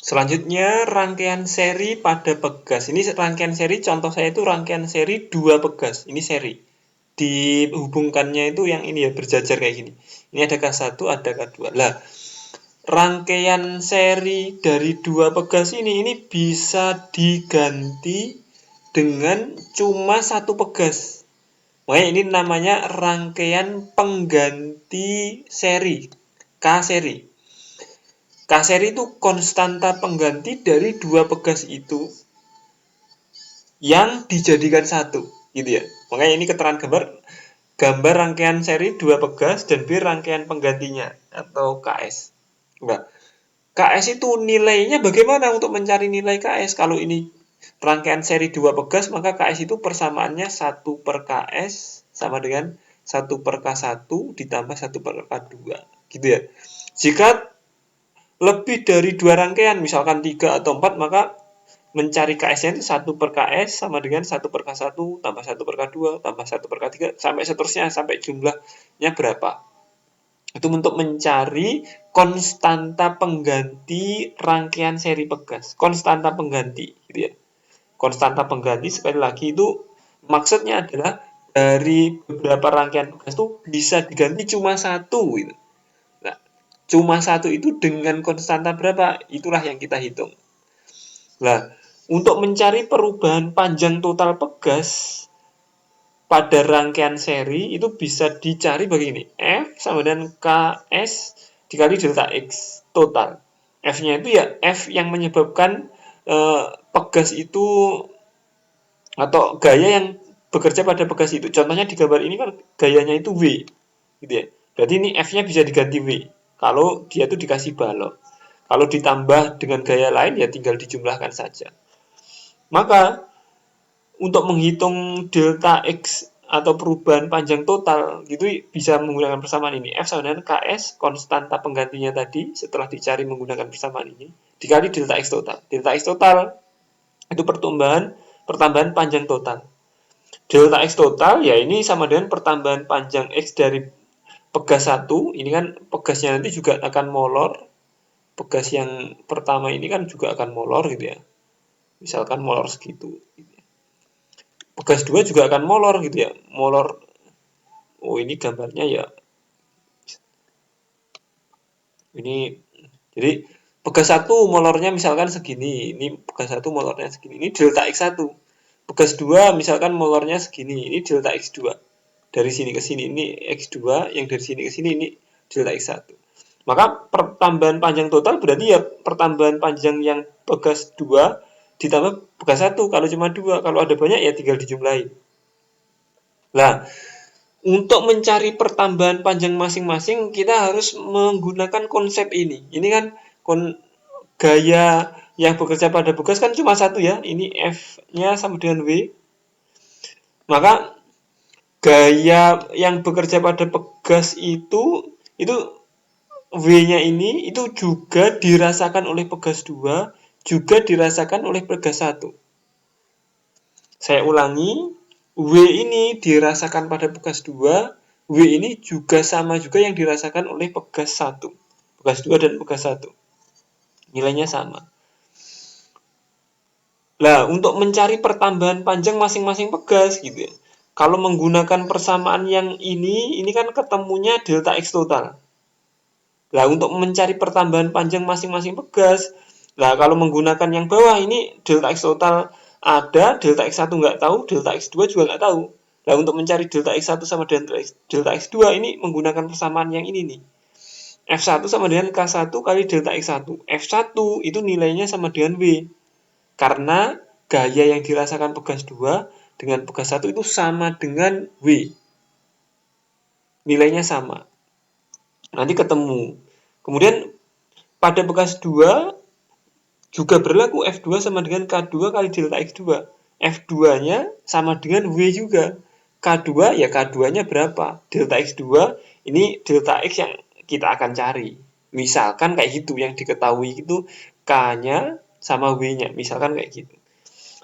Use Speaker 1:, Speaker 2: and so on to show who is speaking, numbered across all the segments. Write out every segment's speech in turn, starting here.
Speaker 1: Selanjutnya rangkaian seri pada pegas. Ini rangkaian seri, contoh saya itu rangkaian seri 2 pegas. Ini seri. Dihubungkannya itu yang ini ya, berjajar kayak gini. Ini ada K1, ada K2. Lah, rangkaian seri dari 2 pegas ini bisa diganti dengan cuma 1 pegas. Makanya ini namanya rangkaian pengganti seri, K seri. K seri itu konstanta pengganti dari 2 pegas itu yang dijadikan satu, gitu ya. Makanya ini keterangan gambar rangkaian seri 2 pegas dan B rangkaian penggantinya atau KS. Nah, KS itu nilainya bagaimana untuk mencari nilai KS? Kalau ini rangkaian seri 2 pegas, maka KS itu persamaannya 1 per KS sama dengan 1 per K1 ditambah 1 per K2. Gitu ya. Jika lebih dari 2 rangkaian, misalkan 3 atau 4, maka mencari KS-nya itu 1 per KS sama dengan 1 per K1 tambah 1 per K2 tambah 1 per K3 sampai seterusnya, sampai jumlahnya berapa. Itu untuk mencari konstanta pengganti rangkaian seri pegas. Konstanta pengganti, gitu ya. Konstanta pengganti sekali lagi itu maksudnya adalah dari beberapa rangkaian pegas itu bisa diganti cuma satu, gitu. Nah, cuma satu itu dengan konstanta berapa? Itulah yang kita hitung. Nah, untuk mencari perubahan panjang total pegas pada rangkaian seri itu bisa dicari begini. F sama dengan KS dikali delta X total. F-nya itu ya F yang menyebabkan pegas itu atau gaya yang bekerja pada pegas itu. Contohnya di gambar ini kan gayanya itu W, gitu ya. Berarti ini F-nya bisa diganti W. Kalau dia itu dikasih balok. Kalau ditambah dengan gaya lain ya tinggal dijumlahkan saja. Maka untuk menghitung delta X atau perubahan panjang total gitu bisa menggunakan persamaan ini. F sama dengan KS, konstanta penggantinya tadi setelah dicari menggunakan persamaan ini, dikali delta X total. Delta X total itu pertambahan panjang total. Delta X total ya ini sama dengan pertambahan panjang X dari pegas 1. Ini kan pegasnya nanti juga akan molor. Pegas yang pertama ini kan juga akan molor gitu ya. Misalkan molor segitu. Pegas 2 juga akan molor gitu ya. Molor. Oh, ini gambarnya ya. Ini jadi pegas 1 molornya misalkan segini. Ini pegas 1 molornya segini. Ini delta X1. Pegas 2 misalkan molornya segini. Ini delta X2. Dari sini ke sini ini X2, yang dari sini ke sini ini delta X1. Maka pertambahan panjang total berarti ya pertambahan panjang yang pegas 2 ditambah pegas 1. Kalau cuma 2, kalau ada banyak ya tinggal dijumlahin. Nah, untuk mencari pertambahan panjang masing-masing kita harus menggunakan konsep ini. Ini kan gaya yang bekerja pada pegas kan cuma satu ya. Ini F-nya sama dengan W. Maka gaya yang bekerja pada pegas itu W-nya ini itu juga dirasakan oleh pegas 2, juga dirasakan oleh pegas 1. Saya ulangi, W ini dirasakan pada pegas 2, W ini juga sama juga yang dirasakan oleh pegas 1. Pegas 2 dan pegas 1. Nilainya sama. Nah, untuk mencari pertambahan panjang masing-masing pegas gitu ya. Kalau menggunakan persamaan yang ini kan ketemunya delta X total. Nah, untuk mencari pertambahan panjang masing-masing pegas, nah kalau menggunakan yang bawah ini delta X total ada, delta X1 nggak tahu, delta X2 juga nggak tahu. Nah, untuk mencari delta X1 sama dengan delta X2 ini menggunakan persamaan yang ini nih. F1 sama dengan K1 kali delta X1. F1 itu nilainya sama dengan W. Karena gaya yang dirasakan pegas 2 dengan pegas 1 itu sama dengan W. Nilainya sama. Nanti ketemu. Kemudian pada pegas 2 juga berlaku F2 sama dengan K2 kali delta X2. F2-nya sama dengan W juga. K2 ya K2-nya berapa? Delta X2 ini delta X yang kita akan cari. Misalkan kayak gitu, yang diketahui itu K-nya sama W-nya. Misalkan kayak gitu.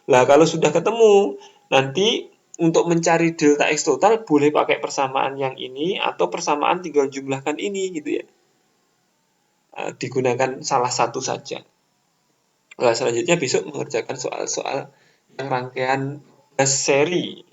Speaker 1: Nah, kalau sudah ketemu, nanti untuk mencari delta X total boleh pakai persamaan yang ini atau persamaan tinggal jumlahkan ini gitu ya. Digunakan salah satu saja. Selanjutnya besok mengerjakan soal-soal yang rangkaian tugas seri.